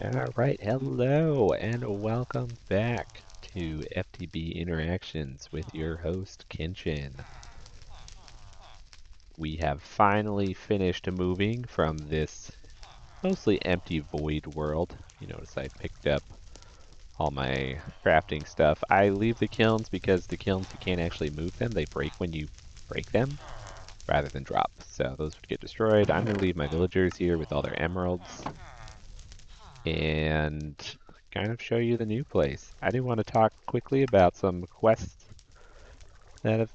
Alright, hello and welcome back to FTB Interactions with your host Kenshin. We have finally finished moving from this mostly empty void world. You notice I picked up all my crafting stuff. I leave the kilns because the kilns you can't actually move them. They break when you break them rather than drop. So those would get destroyed. I'm going to leave my villagers here with all their emeralds and kind of show you the new place. I do want to talk quickly about some quests that have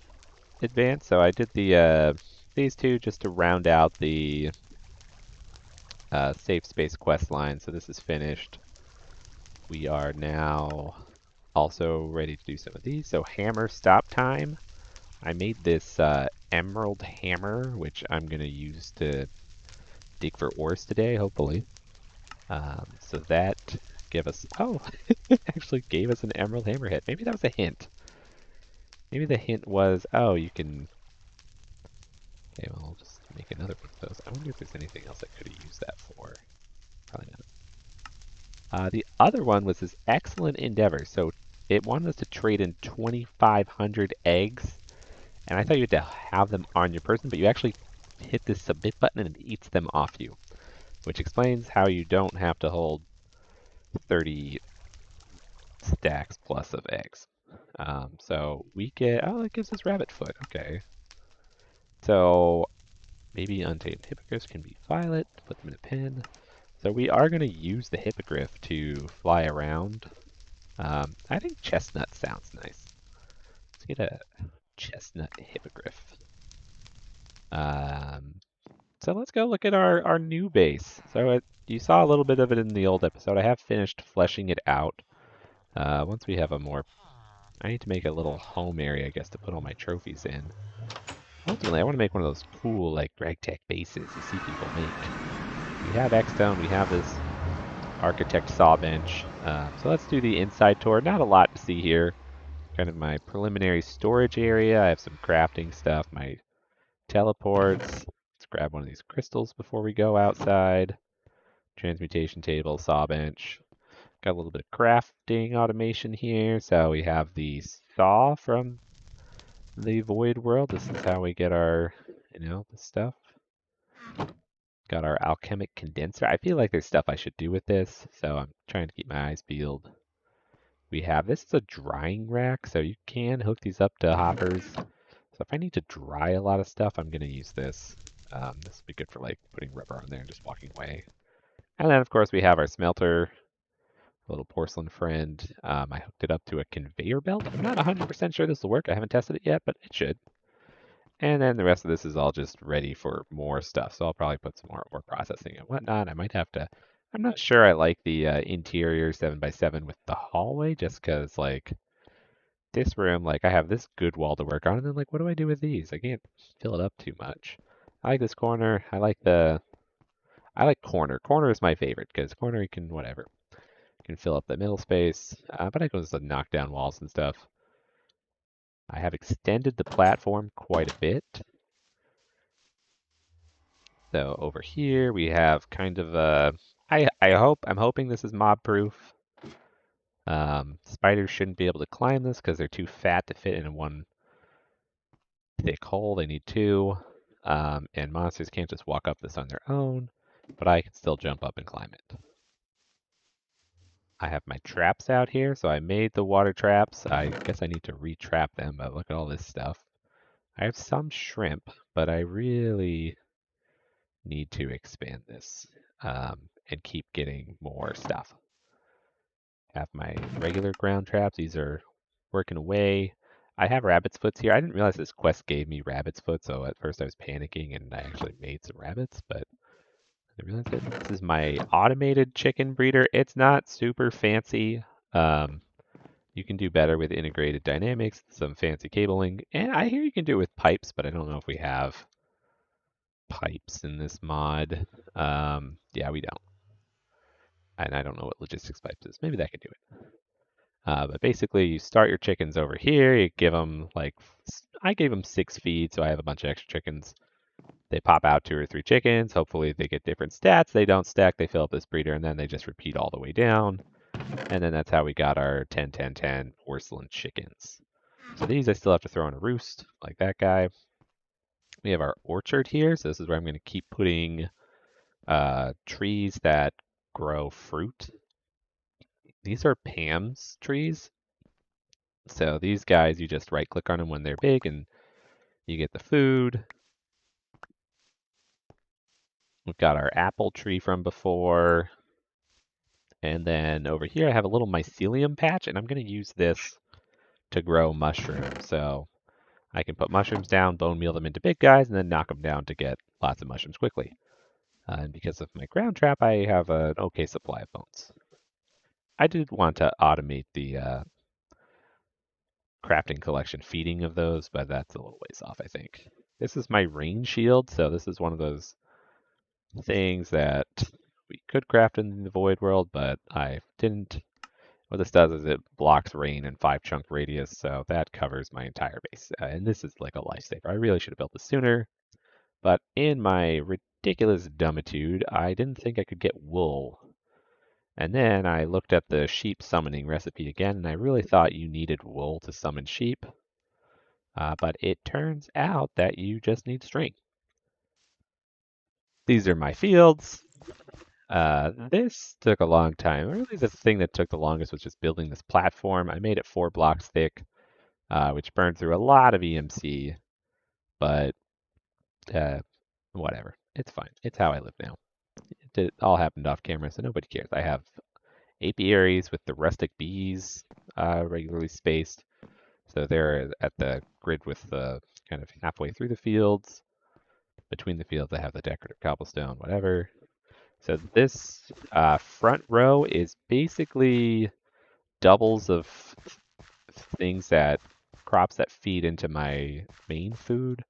advanced. So I did these two just to round out the safe space quest line. So this is finished. We are now also ready to do some of these. So hammer stop time. I made this emerald hammer, which I'm going to use to dig for ores today, hopefully. So that gave us, oh, it actually gave us an emerald hammerhead. Maybe that was a hint. Maybe the hint was, oh, you can, okay, well, I'll just make another one of those. I wonder if there's anything else I could have used that for. Probably not. The other one was this excellent endeavor. So it wanted us to trade in 2,500 eggs, and I thought you had to have them on your person, but you actually hit this submit button and it eats them off you, which explains how you don't have to hold 30 stacks plus of eggs. So we get, oh, it gives us rabbit foot. Okay. So maybe untamed hippogriffs can be violet. Put them in a pen. So we are going to use the hippogriff to fly around. I think chestnut sounds nice. Let's get a chestnut hippogriff. So let's go look at our new base. So you saw a little bit of it in the old episode. I have finished fleshing it out. Once we have a more, I need to make a little home area, I guess, to put all my trophies in. Ultimately, I want to make one of those cool, like, gregtech bases you see people make. We have X-Stone, we have this architect saw bench. So let's do the inside tour. Not a lot to see here. Kind of my preliminary storage area. I have some crafting stuff, my teleports. Let's grab one of these crystals before we go outside. Transmutation table, saw bench. Got a little bit of crafting automation here. So we have the saw from the void world. This is how we get our, the stuff. Got our alchemic condenser. I feel like there's stuff I should do with this, so I'm trying to keep my eyes peeled. We have, this is a drying rack, so you can hook these up to hoppers. So if I need to dry a lot of stuff, I'm going to use this. This will be good for like putting rubber on there and just walking away. And then of course we have our smelter, little porcelain friend. I hooked it up to a conveyor belt. I'm not 100% sure this will work. I haven't tested it yet, but it should. And then the rest of this is all just ready for more stuff. So I'll probably put some more ore processing and whatnot. I might have to, I'm not sure I like the interior 7x7 with the hallway just because like this room, like I have this good wall to work on. And then like, what do I do with these? I can't fill it up too much. I like this corner. I like corner. Corner is my favorite because corner you can, whatever. You can fill up the middle space. But I go to knock down walls and stuff. I have extended the platform quite a bit. So over here we have kind of a, I'm hoping this is mob proof. Spiders shouldn't be able to climb this because they're too fat to fit in one thick hole. They need two. And monsters can't just walk up this on their own, but I can still jump up and climb it. I have my traps out here, so I made the water traps. I guess I need to re-trap them, but look at all this stuff. I have some shrimp, but I really need to expand this and keep getting more stuff. Have my regular ground traps. These are working away. I have rabbit's foots here. I didn't realize this quest gave me rabbit's foot, so at first I was panicking and I actually made some rabbits, but I realized it. This is my automated chicken breeder. It's not super fancy. You can do better with integrated dynamics, some fancy cabling, and I hear you can do it with pipes, but I don't know if we have pipes in this mod. Yeah, we don't. And I don't know what logistics pipes is. Maybe that could do it. But basically, you start your chickens over here. You give them like, I gave them 6 feed, so I have a bunch of extra chickens. They pop out 2 or 3 chickens. Hopefully they get different stats. They don't stack. They fill up this breeder, and then they just repeat all the way down. And then that's how we got our 10, 10, 10 porcelain chickens. So these I still have to throw in a roost, like that guy. We have our orchard here. So this is where I'm going to keep putting trees that grow fruit. These are Pam's trees. So these guys, you just right click on them when they're big and you get the food. We've got our apple tree from before. And then over here I have a little mycelium patch, and I'm going to use this to grow mushrooms. So I can put mushrooms down, bone meal them into big guys, and then knock them down to get lots of mushrooms quickly. And because of my ground trap, I have an okay supply of bones. I did want to automate the crafting collection feeding of those, but that's a little ways off, I think. This is my rain shield, so this is one of those things that we could craft in the void world, but I didn't. What this does is it blocks rain in 5 chunk radius, so that covers my entire base. And this is like a lifesaver. I really should have built this sooner, but in my ridiculous dumbitude, I didn't think I could get wool. And then I looked at the sheep summoning recipe again, and I really thought you needed wool to summon sheep. But it turns out that you just need string. These are my fields. This took a long time. Really, the thing that took the longest was just building this platform. I made it 4 blocks thick, which burned through a lot of EMC, but whatever. It's fine. It's how I live now. It all happened off camera, so nobody cares. I have apiaries with the rustic bees regularly spaced. So they're at the grid with the kind of halfway through the fields. Between the fields, I have the decorative cobblestone, whatever. So this front row is basically doubles of things that crops that feed into my main food.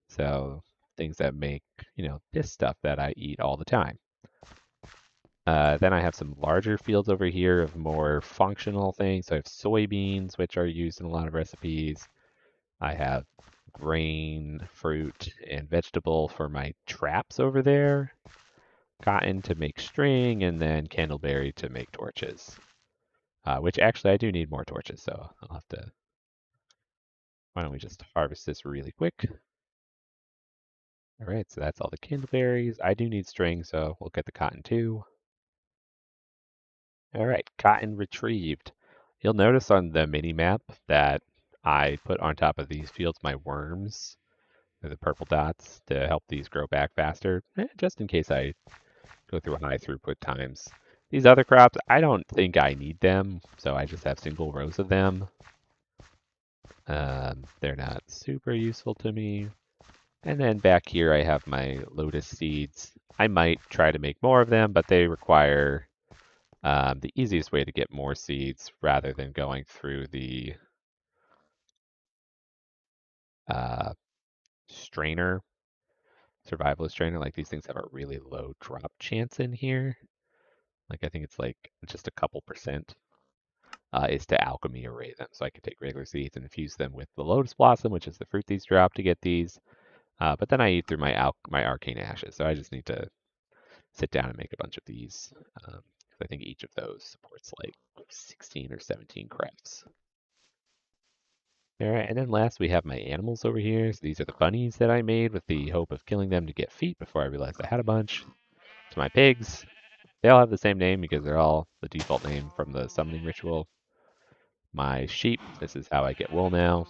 So things that make, this stuff that I eat all the time. Then I have some larger fields over here of more functional things. So I have soybeans, which are used in a lot of recipes. I have grain, fruit, and vegetable for my traps over there. Cotton to make string, and then candleberry to make torches. Which actually I do need more torches, so I'll have to. Why don't we just harvest this really quick? All right, so that's all the candleberries. I do need string, so we'll get the cotton too. All right, cotton retrieved. You'll notice on the mini map that I put on top of these fields my worms, the purple dots, to help these grow back faster, just in case I go through high throughput times. These other crops, I don't think I need them, so I just have single rows of them. They're not super useful to me. And then back here I have my lotus seeds. I might try to make more of them, but they require the easiest way to get more seeds rather than going through the uh, strainer, survivalist strainer. Like these things have a really low drop chance in here. Like I think it's like just a couple percent. Is to alchemy array them. So I can take regular seeds and infuse them with the lotus blossom, which is the fruit these drop to get these. But then I eat through my arcane ashes. So I just need to sit down and make a bunch of these. I think each of those supports like 16 or 17 crafts. All right, and then last we have my animals over here. So these are the bunnies that I made with the hope of killing them to get feet before I realized I had a bunch. To my pigs, they all have the same name because they're all the default name from the summoning ritual. My sheep, this is how I get wool now.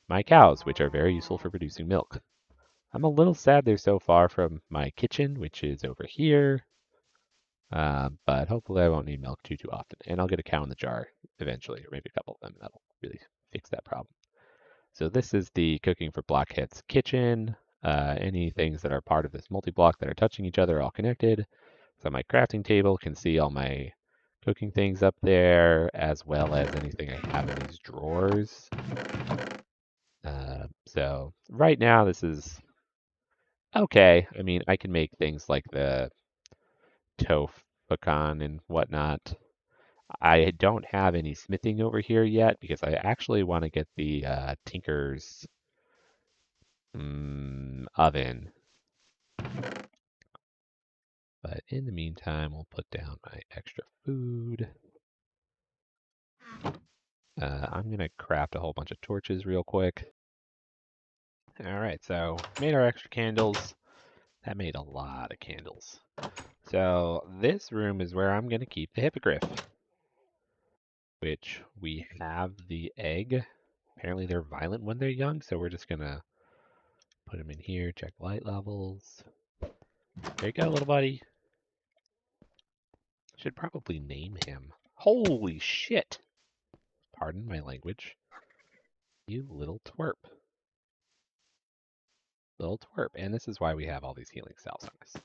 My cows, which are very useful for producing milk. I'm a little sad they're so far from my kitchen, which is over here. But hopefully I won't need milk too often. And I'll get a cow in the jar eventually, or maybe a couple of them. That'll really fix that problem. So this is the cooking for blockheads kitchen. Any things that are part of this multi-block that are touching each other are all connected. So my crafting table can see all my cooking things up there, as well as anything I have in these drawers. So right now this is okay. I mean, I can make things like the tofu pecan and whatnot. I don't have any smithing over here yet because I actually want to get the Tinker's oven. But in the meantime, we'll put down my extra food. I'm going to craft a whole bunch of torches real quick. All right, so made our extra candles. That made a lot of candles. So this room is where I'm going to keep the hippogriff, which we have the egg. Apparently they're violent when they're young, so we're just going to put them in here, check light levels. There you go, little buddy. Should probably name him. Holy shit! Pardon my language. You little twerp. Little twerp. And this is why we have all these healing cells on us.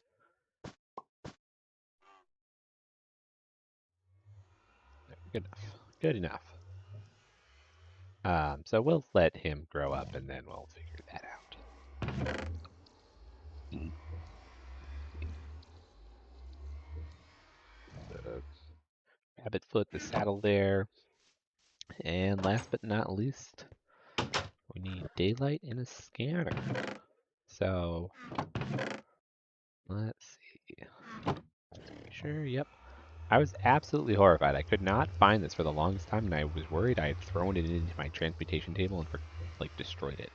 Good enough. Good enough. So we'll let him grow up and then we'll figure that out. The rabbit foot, the saddle there. And last but not least, we need daylight and a scanner. So let's see. Make sure, yep. I was absolutely horrified. I could not find this for the longest time, and I was worried I had thrown it into my transmutation table and destroyed it.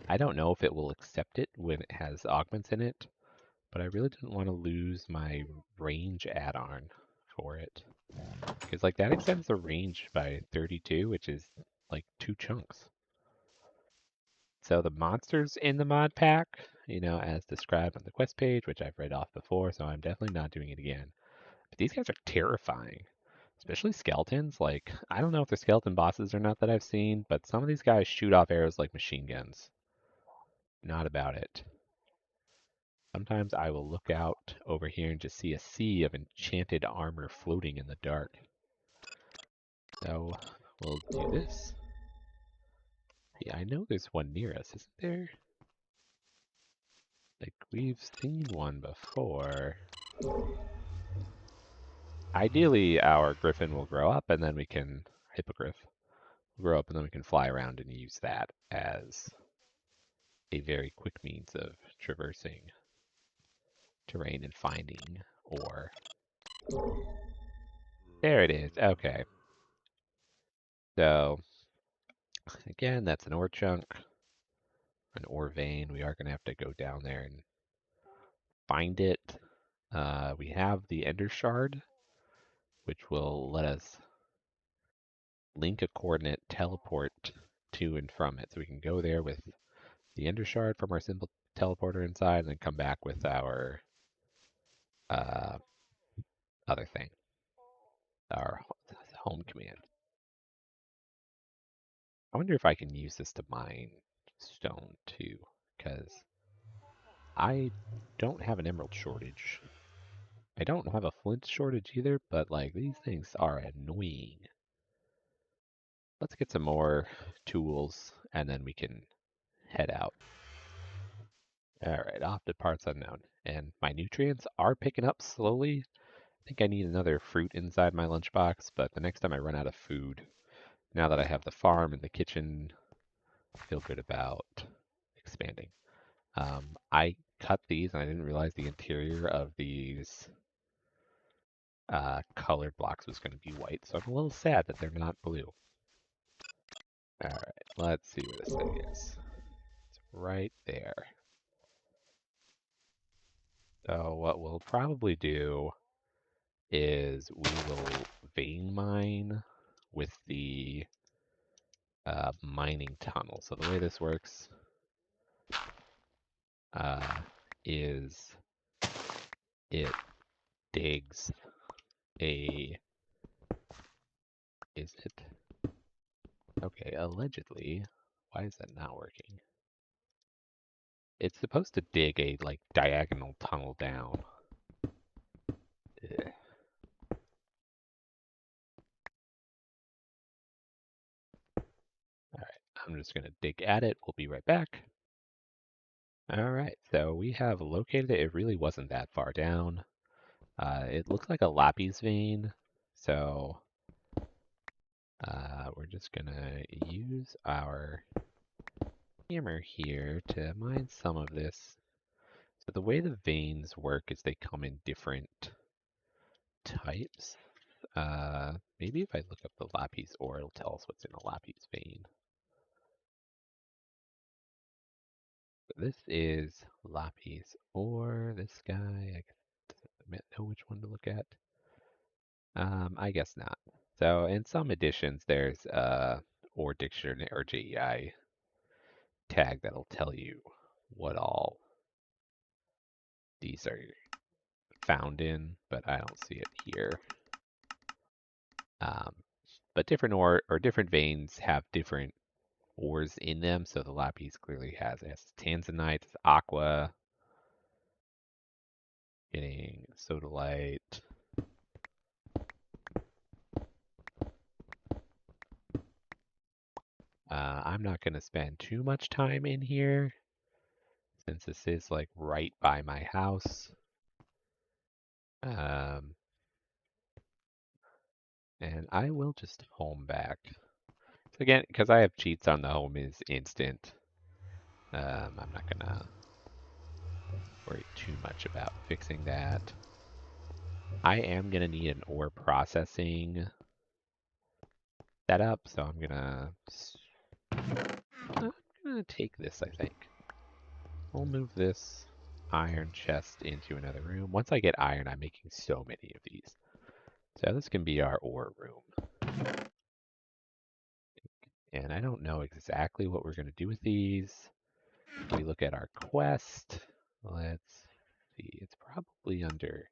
I don't know if it will accept it when it has augments in it, but I really didn't want to lose my range add-on for it. Because that extends the range by 32, which is like 2 chunks. So the monsters in the mod pack, as described on the quest page, which I've read off before, so I'm definitely not doing it again. But these guys are terrifying. Especially skeletons. I don't know if they're skeleton bosses or not that I've seen, but some of these guys shoot off arrows like machine guns. Not about it. Sometimes I will look out over here and just see a sea of enchanted armor floating in the dark. So we'll do this. Yeah, I know there's one near us, isn't there? We've seen one before. Ideally, our griffin will grow up and then we can, hippogriff, will grow up and then we can fly around and use that as a very quick means of traversing terrain and finding ore. There it is. Okay. So, again, that's an ore chunk, an ore vein. We are going to have to go down there and find it. We have the ender shard, which will let us link a coordinate teleport to and from it. So we can go there with the ender shard from our simple teleporter inside and then come back with our uh, other thing, our home command. I wonder if I can use this to mine stone too, because I don't have an emerald shortage. I don't have a flint shortage either, but these things are annoying. Let's get some more tools and then we can head out. Alright, off to parts unknown. And my nutrients are picking up slowly. I think I need another fruit inside my lunchbox, but the next time I run out of food, now that I have the farm and the kitchen, I feel good about expanding. I cut these and I didn't realize the interior of these colored blocks was going to be white, so I'm a little sad that they're not blue. Alright, let's see where this thing is. It's right there. So what we'll probably do is we will vein mine with the mining tunnel. So the way this works is it digs a... Is it? Okay, allegedly. Why is that not working? It's supposed to dig a diagonal tunnel down. Ugh. Alright, I'm just gonna dig at it. We'll be right back. Alright, so we have located it. It really wasn't that far down. It looks like a lapis vein, so we're just gonna use our hammer here to mine some of this. So the way the veins work is they come in different types. Maybe if I look up the lapis ore, it'll tell us what's in a lapis vein. This is lapis ore. This guy, I don't know which one to look at. I guess not. So in some editions, there's ore dictionary or JEI tag that'll tell you what all these are found in, but I don't see it here. Um, but different ore or different veins have different ores in them. So the lapis clearly has tanzanite, aqua, getting sodalite. I'm not going to spend too much time in here since this is like right by my house. Um, and I will just home back. So again, because I have cheats on the home is instant. I'm not gonna worry too much about fixing that. I am gonna need an ore processing setup, so I'm gonna take this, I think. We'll move this iron chest into another room. Once I get iron, I'm making so many of these. So this can be our ore room. And I don't know exactly what we're going to do with these. If we look at our quest, let's see, it's probably under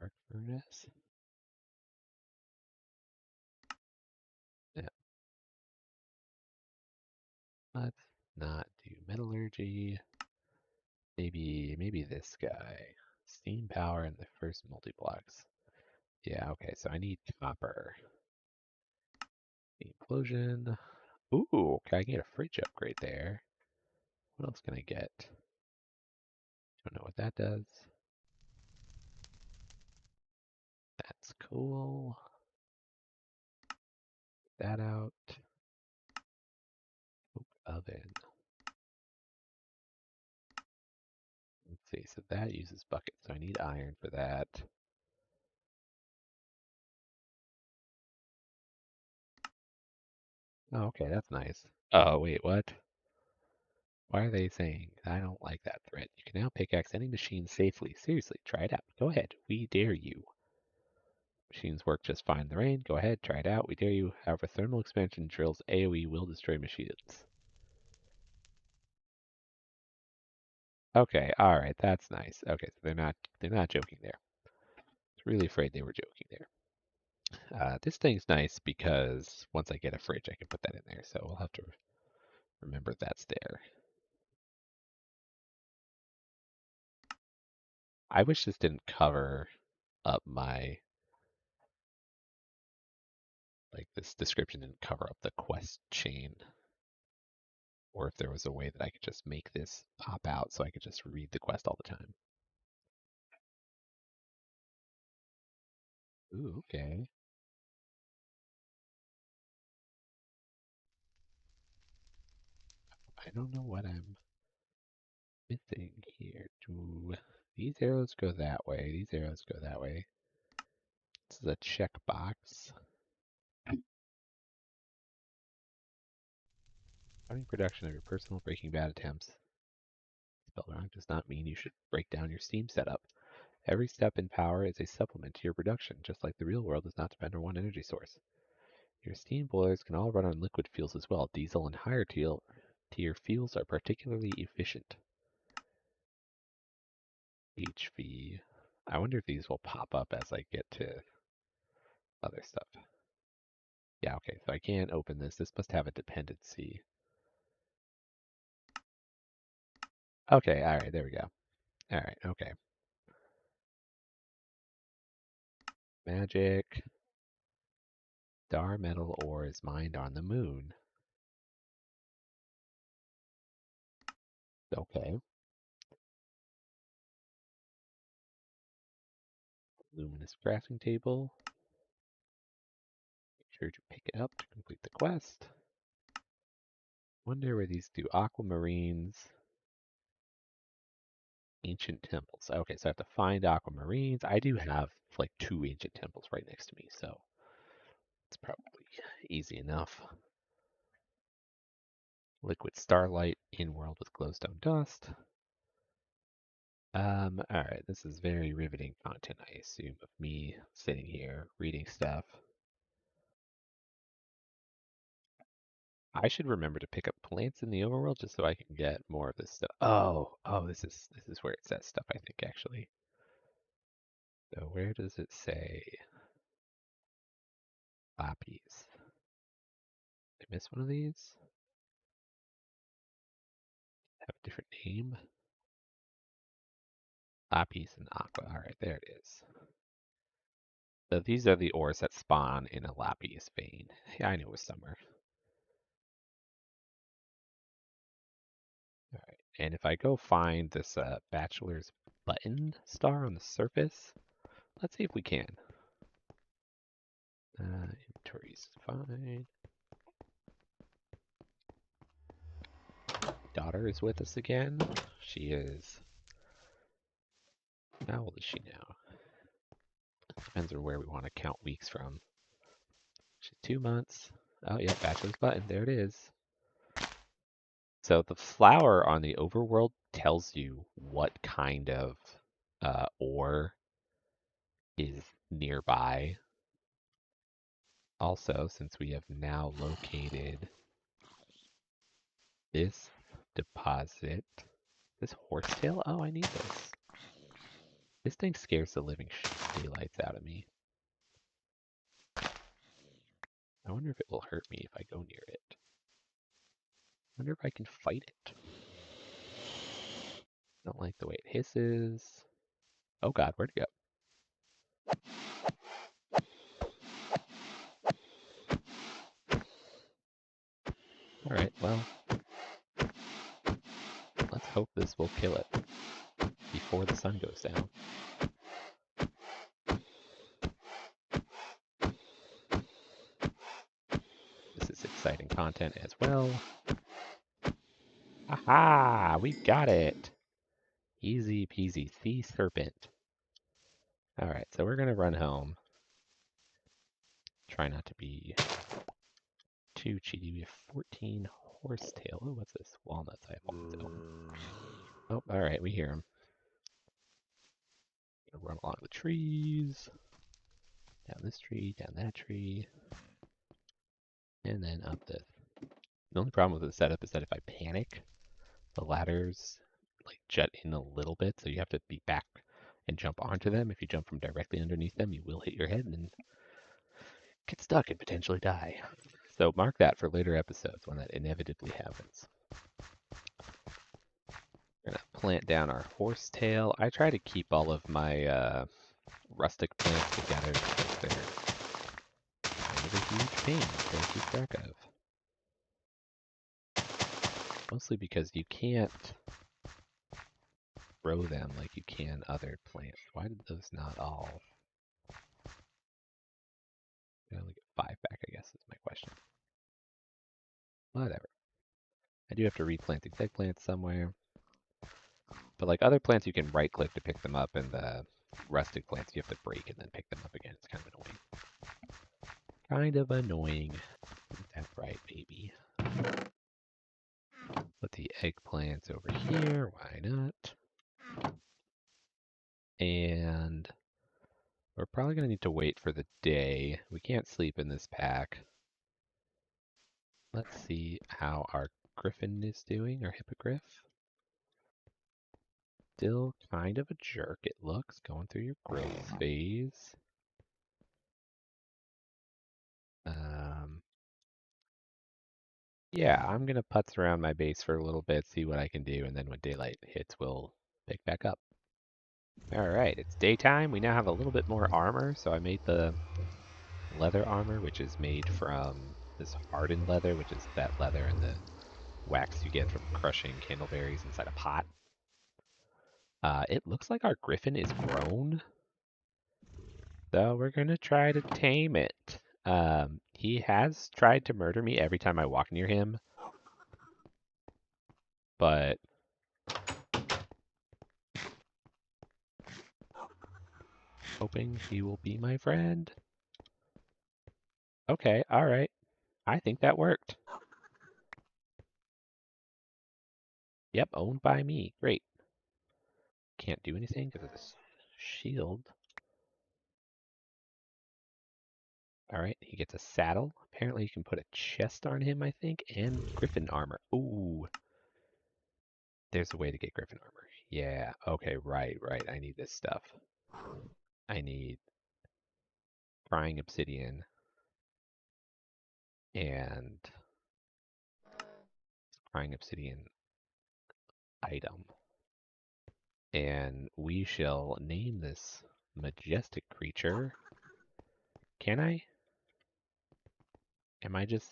arc furnace. Yeah, let's not do metallurgy. Maybe this guy. Steam power in the first multi-blocks. Yeah, okay, so I need copper. Implosion. Ooh, can I get a fridge upgrade there? What else can I get? Don't know what that does. That's cool. That out. Oak oven. Let's see, so that uses buckets, so I need iron for that. Oh, okay, that's nice. Oh, wait, what? Why are they saying I don't like that threat? You can now pickaxe any machine safely. Seriously, try it out. Go ahead. We dare you. Machines work just fine in the rain. Go ahead, try it out. We dare you. However, thermal expansion drills AoE will destroy machines. Okay, all right, that's nice. Okay, so they're not joking there. I was really afraid they were joking there. This thing's nice because once I get a fridge, I can put that in there. So we'll have to remember that's there. I wish this didn't cover up my, like this description didn't cover up the quest chain. Or if there was a way that I could just make this pop out so I could just read the quest all the time. Ooh, okay. I don't know what I'm missing here. Do these arrows go that way? These arrows go that way. This is a checkbox. Starting production of your personal Breaking Bad attempts. Spelled wrong does not mean you should break down your Steam setup. Every step in power is a supplement to your production, just like the real world does not depend on one energy source. Your steam boilers can all run on liquid fuels as well. Diesel and higher tier fuels are particularly efficient. HV. I wonder if these will pop up as I get to other stuff. Yeah, okay, so I can't open this. This must have a dependency. Okay, alright, there we go. Alright, okay. Magic. Star metal ore is mined on the moon. Okay. Luminous crafting table. order to pick it up to complete the quest. Wonder where these do. Aquamarines. Ancient temples. Okay, so I have to find aquamarines. I do have like 2 ancient temples right next to me, so it's probably easy enough. Liquid starlight in world with glowstone dust. Alright, this is very riveting content, I assume, of me sitting here reading stuff. I should remember to pick up plants in the overworld just so I can get more of this stuff. Oh, this is where it says stuff, I think, actually. So where does it say lapis? Did I miss one of these? Have a different name? Lapis and aqua. Alright, there it is. So these are the ores that spawn in a lapis vein. Yeah, I knew it was somewhere. Alright, and if I go find this bachelor's button star on the surface, let's see if we can. Inventory's fine. Daughter is with us again. She is... How old is she now? Depends on where we want to count weeks from. She's 2 months. Oh, yeah, bachelor's button. There it is. So the flower on the overworld tells you what kind of ore is nearby. Also, since we have now located this deposit, this horsetail, oh, I need this. This thing scares the living daylights out of me. I wonder if it will hurt me if I go near it. I wonder if I can fight it. Don't like the way it hisses. Oh god, where'd it go? Alright, well, let's hope this will kill it before the sun goes down. This is exciting content as well. Aha! We got it! Easy peasy. Sea serpent. Alright, so we're gonna run home. Try not to be too cheaty. We have 14 horsetail. Oh, what's this? Walnuts. I have walnuts at home. Oh, alright, we hear him. Gonna run along the trees. Down this tree, down that tree. And then up this. The only problem with the setup is that if I panic, the ladders like jut in a little bit, so you have to be back and jump onto them. If you jump from directly underneath them, you will hit your head and get stuck and potentially die. So mark that for later episodes when that inevitably happens. We're gonna plant down our horsetail. I try to keep all of my rustic plants together because they're kind of a huge pain to keep track of. Mostly because you can't grow them like you can other plants. Why did those not all... I only get 5 back, I guess, is my question. Whatever. I do have to replant these eggplants somewhere. But like other plants, you can right-click to pick them up, and the rustic plants, you have to break and then pick them up again. It's kind of annoying. Kind of annoying. Get that right, baby. Put the eggplants over here. Why not? And we're probably going to need to wait for the day. We can't sleep in this pack. Let's see how our griffin is doing, our hippogriff. Still kind of a jerk, it looks, going through your growth phase. Yeah, I'm gonna putz around my base for a little bit, see what I can do, and then when daylight hits, we'll pick back up. Alright, it's daytime. We now have a little bit more armor, so I made the leather armor, which is made from this hardened leather, which is that leather and the wax you get from crushing candleberries inside a pot. It looks like our griffin is grown, so we're gonna try to tame it. He has tried to murder me every time I walk near him, but hoping he will be my friend. Okay, all right. I think that worked. Yep, owned by me. Great. Can't do anything because of this shield. All right, he gets a saddle. Apparently, you can put a chest on him, I think, and griffin armor. Ooh, there's a way to get griffin armor. Yeah, okay, right. I need this stuff. I need frying obsidian and frying obsidian item. And we shall name this majestic creature. Can I? Am I just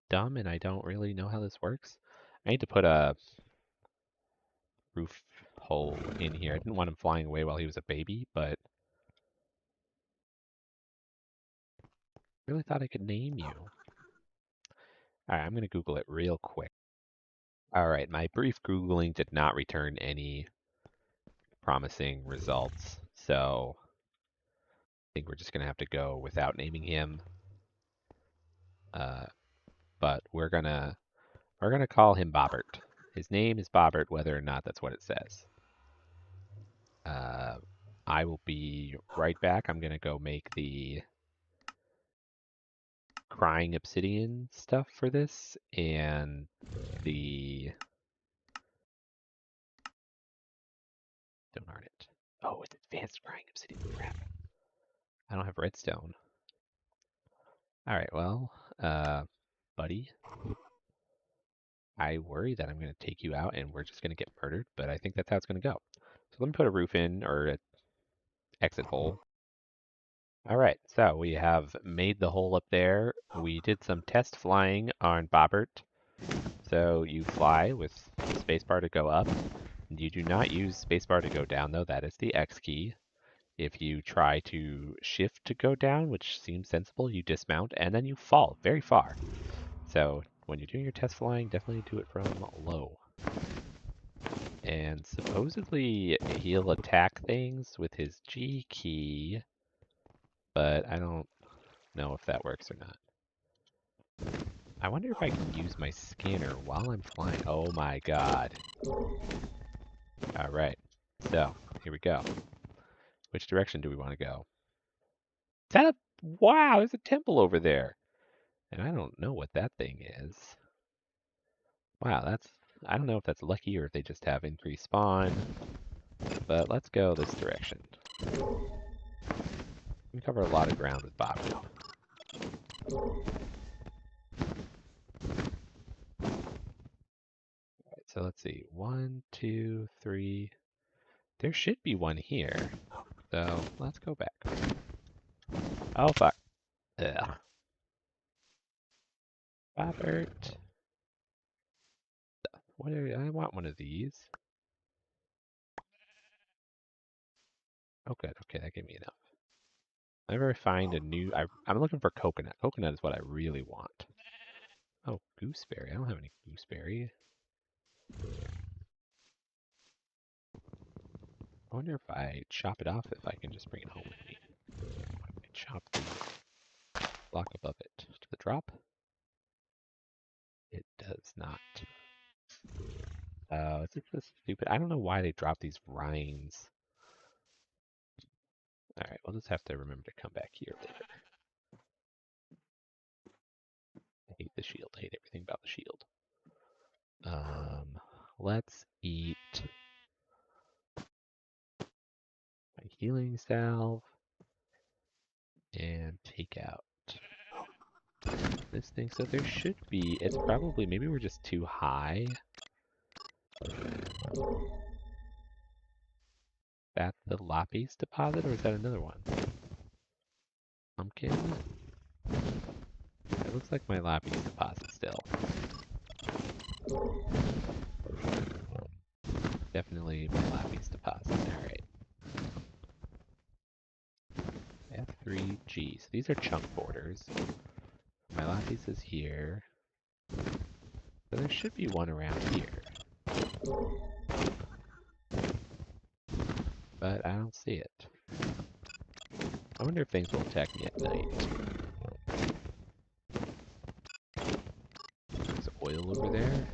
dumb and I don't really know how this works? I need to put a roof hole in here. I didn't want him flying away while he was a baby, but really thought I could name you. All right, I'm going to Google it real quick. All right, my brief Googling did not return any promising results, so I think we're just going to have to go without naming him. But we're gonna call him Bobert. His name is Bobert, whether or not that's what it says. I will be right back. I'm gonna go make the crying obsidian stuff for this and the darn it. Oh, it's advanced crying obsidian. Crap. I don't have redstone. All right, well, buddy, I worry that I'm gonna take you out and we're just gonna get murdered, but I think that's how it's gonna go. So let me put a roof in or an exit hole. All right, so we have made the hole up there. We did some test flying on Bobert. So you fly with spacebar to go up. You do not use spacebar to go down, though. That is the X key. If you try to shift to go down, which seems sensible, you dismount and then you fall very far. So when you're doing your test flying, definitely do it from low. And supposedly he'll attack things with his G key, but I don't know if that works or not. I wonder if I can use my scanner while I'm flying. Oh my god. Alright, so here we go. Which direction do we want to go? Is that a... Wow, there's a temple over there. And I don't know what that thing is. Wow, that's... I don't know if that's lucky or if they just have increased spawn. But let's go this direction. We cover a lot of ground with Bobber. So let's see. 1, 2, 3. There should be one here. So let's go back. Oh fuck. Ugh. Robert. What are, I want one of these. Oh good. Okay, that gave me enough. Whenever I find a new... I'm looking for coconut. Coconut is what I really want. Oh, gooseberry. I don't have any gooseberry. I wonder if I chop it off, if I can just bring it home with me. I chop the block above it to the drop. It does not. It's just so stupid. I don't know why they drop these rinds. Alright, we'll just have to remember to come back here later. I hate the shield. I hate everything about the shield. Let's eat my healing salve and take out this thing. So there should be, it's probably, maybe we're just too high. That the Lapis deposit, or is that another one? Pumpkin? It looks like my Lapis deposit still. Definitely my Lapis deposit. Alright. F3G. So these are chunk borders. Bobby's is here. So there should be one around here. But I don't see it. I wonder if things will attack me at night. There's oil over there.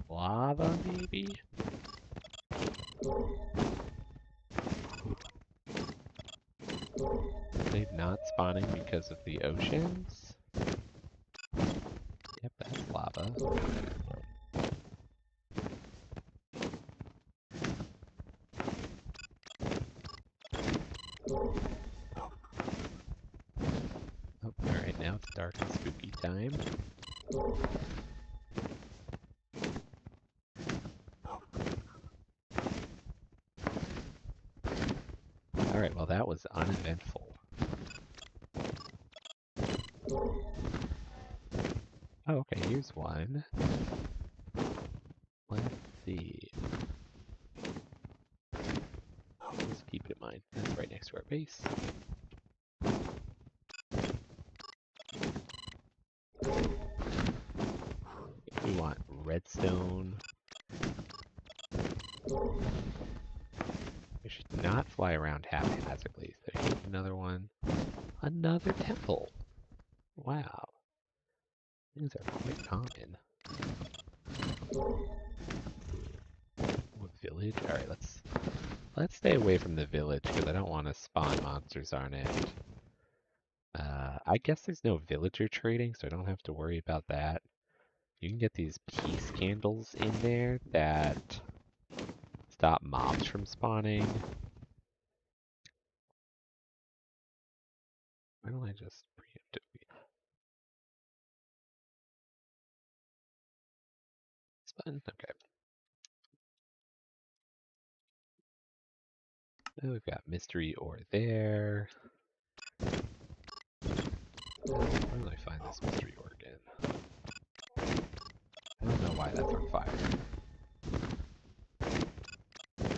Lava, maybe? They're not spawning because of the oceans? Yep, that's lava. Oh, alright, now it's dark and spooky time. Alright, well that was uneventful. Oh, okay, here's one. Let's see. Just keep it in mind. That's right next to our base. We want redstone. We should not fly around haphazardly. So here's another one. Another temple. Wow. Things are quite common. What village? Alright, let's stay away from the village because I don't want to spawn monsters on it. I guess there's no villager trading, so I don't have to worry about that. You can get these peace candles in there that stop mobs from spawning. Why don't I just preemptively this button? Okay. Oh, we've got mystery ore there. Where do I find this mystery ore again? I don't know why that's on fire.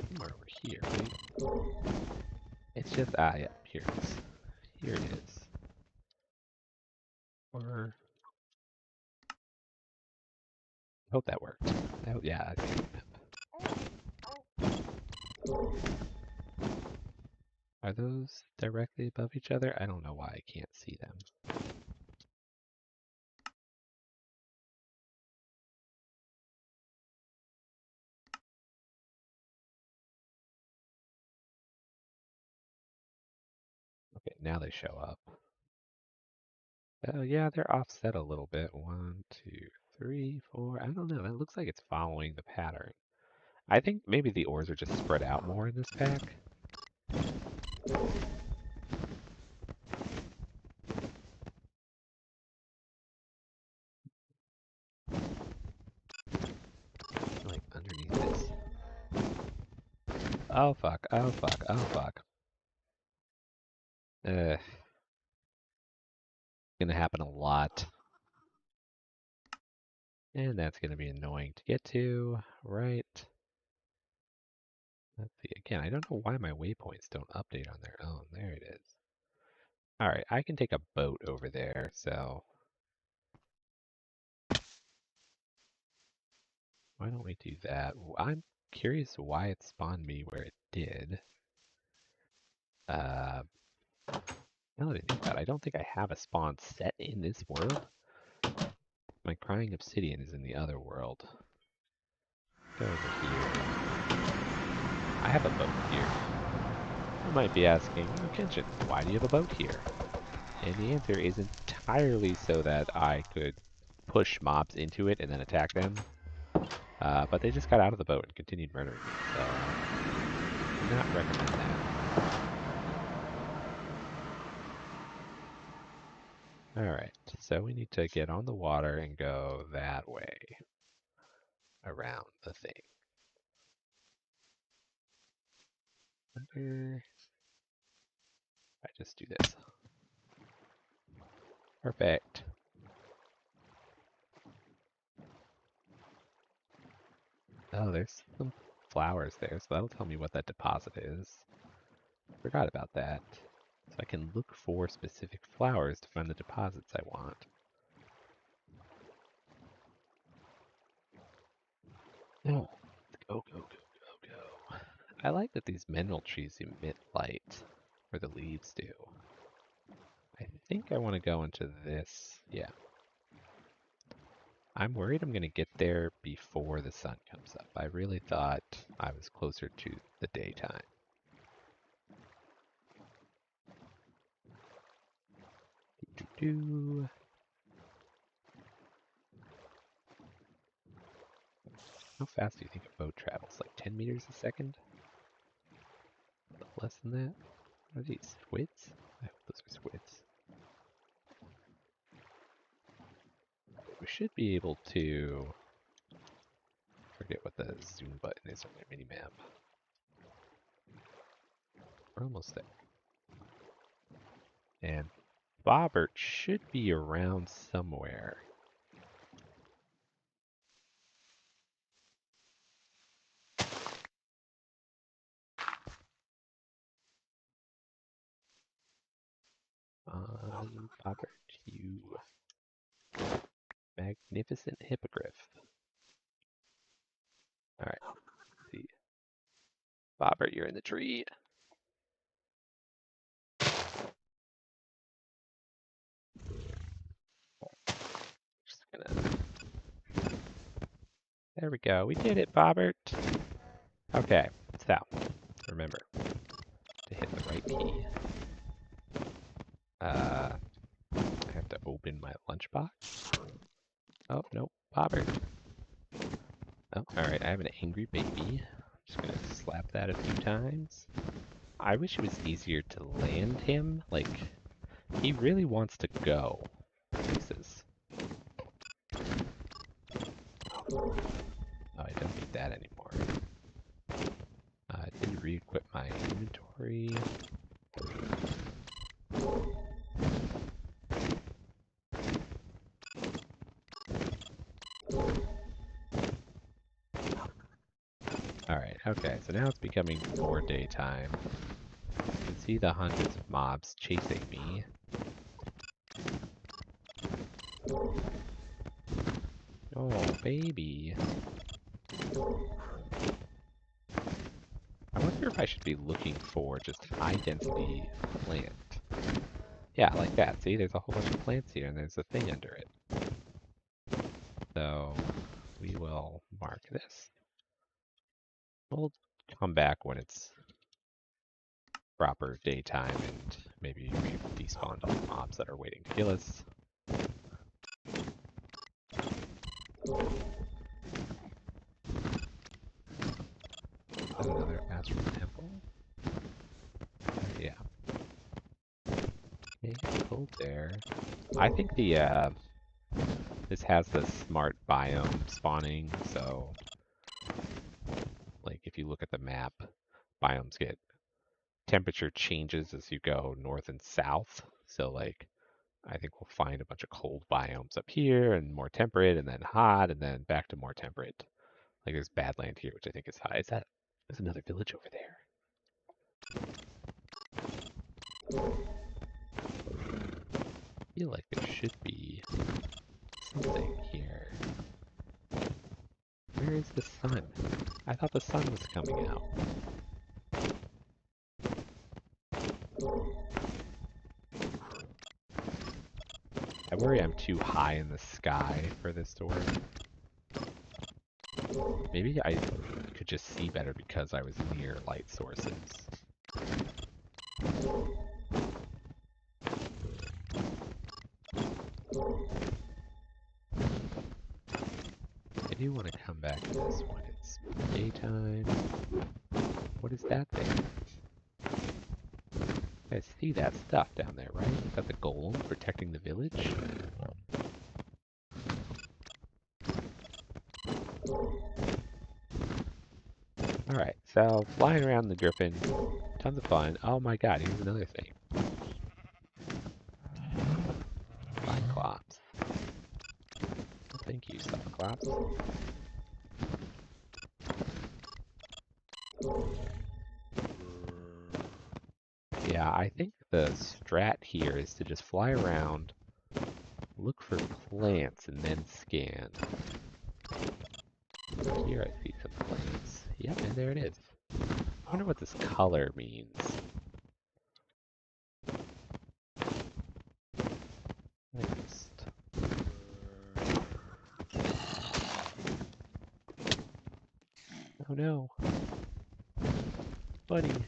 Somewhere over here, right? It's just, yeah, here it is. Here it is. Or, I hope that worked. Oh, yeah, I see the map. Are those directly above each other? I don't know why I can't see them. Okay, now they show up. Oh, yeah, they're offset a little bit. 1, 2, 3, 4. I don't know. That looks like it's following the pattern. I think maybe the ores are just spread out more in this pack. Like underneath this. Oh fuck, oh fuck, oh fuck. Gonna happen a lot. And that's gonna be annoying to get to, right? Let's see, again, I don't know why my waypoints don't update on their own. There it is. Alright, I can take a boat over there, so why don't we do that? I'm curious why it spawned me where it did. Now that I think about it, I don't think I have a spawn set in this world. My crying obsidian is in the other world. Go over here. I have a boat here. You might be asking, oh, Kenshin, why do you have a boat here? And the answer is entirely so that I could push mobs into it and then attack them. But they just got out of the boat and continued murdering me, so I do not recommend that. Alright, so we need to get on the water and go that way around the thing. Wonder if I just do this. Perfect. Oh, there's some flowers there, so that'll tell me what that deposit is. Forgot about that. So I can look for specific flowers to find the deposits I want. Oh, go, go, go, go, go. I like that these mineral trees emit light, or the leaves do. I think I want to go into this. Yeah. I'm worried I'm going to get there before the sun comes up. I really thought I was closer to the daytime. Do-do-do. How fast do you think a boat travels? Like 10 meters a second? A little less than that? What are these? Squids? I hope those are squids. We should be able to... forget what the zoom button is on my mini-map. We're almost there. And Bobert should be around somewhere. Bobert, you magnificent hippogriff. Alright, see. Bobert, you're in the tree. Just gonna... There we go. We did it, Bobert. Okay, so remember to hit the right key. I have to open my lunchbox. Oh, no, Bobert. Oh, alright, I have an angry baby. Just gonna slap that a few times. I wish it was easier to land him. Like, he really wants to go places. Oh, I don't need that anymore. I did re-equip my inventory. Alright, okay, so now it's becoming more daytime. You can see the hundreds of mobs chasing me. Oh, baby. I wonder if I should be looking for just high-density plant. Yeah, like that. See, there's a whole bunch of plants here, and there's a thing under it. So, we will mark this. We'll come back when it's proper daytime, and maybe we've despawned all the mobs that are waiting to kill us. Another astral temple. Yeah. Okay, cold there. I think the this has the smart biome spawning, so like if you look at the map, biomes get temperature changes as you go north and south. So like I think we'll find a bunch of cold biomes up here and more temperate and then hot and then back to more temperate. Like there's Badland here, which I think is high. There's another village over there. I feel like there should be something here. Where is the sun? I thought the sun was coming out. I worry I'm too high in the sky for this to work. Maybe I could just see better because I was near light sources. I do want to come back to this when it's daytime. What is that thing? I see that stuff down there, right? Is that the golem protecting the village? Alright, so flying around the Griffin, tons of fun. Oh my god, here's another thing. Cyclops. Well, thank you, Cyclops. I think the strat here is to just fly around, look for plants, and then scan. Here I see some plants. Yep, and there it is. I wonder what this color means. Just... Oh no. Buddy. Did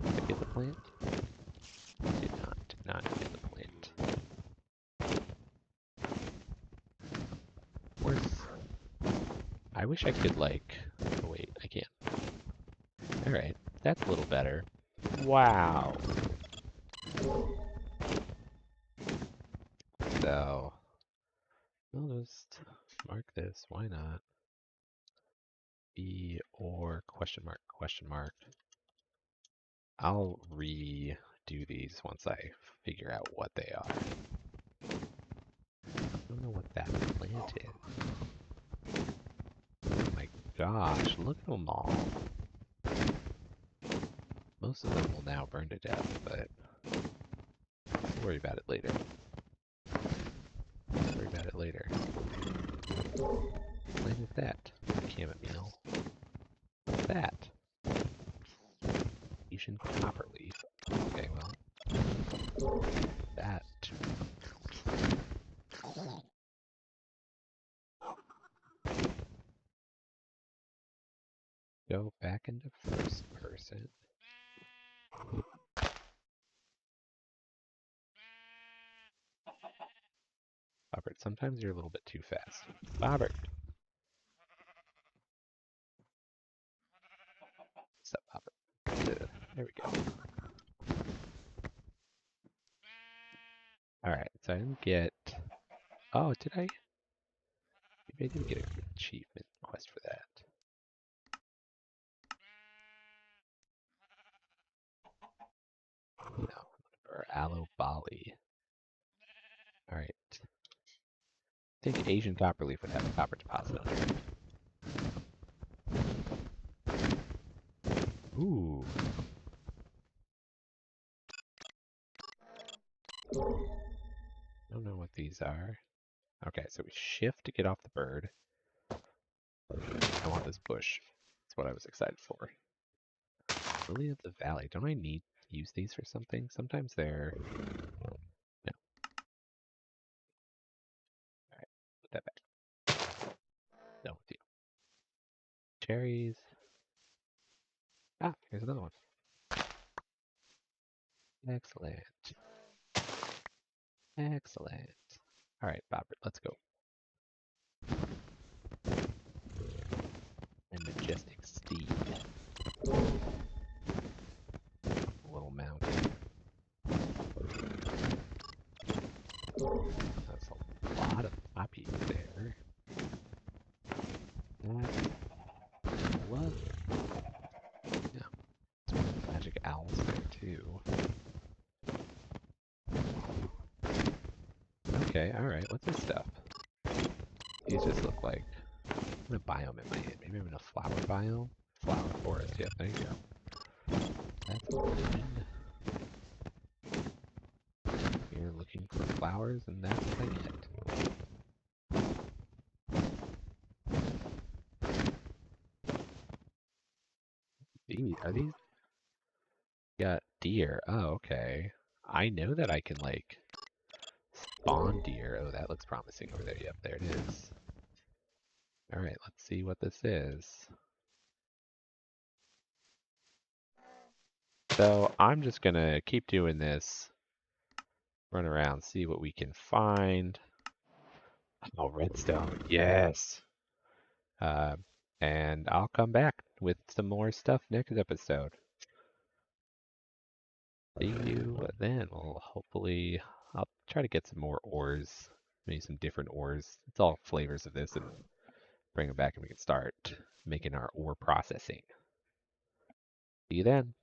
I get the plant? Did not get the plant. Where's... I wish I could like... Oh wait, I can't. Alright, that's a little better. Wow. So, we'll just mark this. Why not? B or question mark, question mark. I'll redo these once I figure out what they are. I don't know what that plant is. Oh my gosh, look at them all. Most of them will now burn to death, but we'll worry about it later. Worry about it later. What plant is that? Chamomile. What's that? Asian copperleaf. Okay, well, that. Go back into first person. Bobert, sometimes you're a little bit too fast. Bobert! Stop, Bobert. There we go. Alright, so I didn't get... Oh, did I? Maybe I didn't get an achievement quest for that. No, or Aloe Bali. Alright. I think Asian copperleaf would have a copper deposit under it. Ooh. I don't know what these are. Okay, so we shift to get off the bird. I want this bush. That's what I was excited for. Lily of the Valley. Don't I need to use these for something? Sometimes they're... No. Alright, put that back. No, with you. Cherries. Ah, here's another one. Excellent. Excellent. Alright, Bobert, let's go. And majestic steed. A little mountain. That's a lot of poppies there. What? Yeah. Magic owls there too. Okay, alright, what's this stuff? These just look like... I'm in a biome in my head. Maybe I'm in a flower biome? Flower forest, yeah, there you go. That's green. You're looking for flowers, and that's what I get. Are these? Got deer. Oh, okay. I know that I can, like, spawn deer. Oh, that looks promising over there. Yep, there it is. Alright, let's see what this is. So, I'm just gonna keep doing this. Run around, see what we can find. Oh, redstone. Yes! Uh, and I'll come back with some more stuff next episode. See you then. Well, hopefully I'll try to get some more ores, maybe some different ores. It's all flavors of this, and bring them back and we can start making our ore processing. See you then.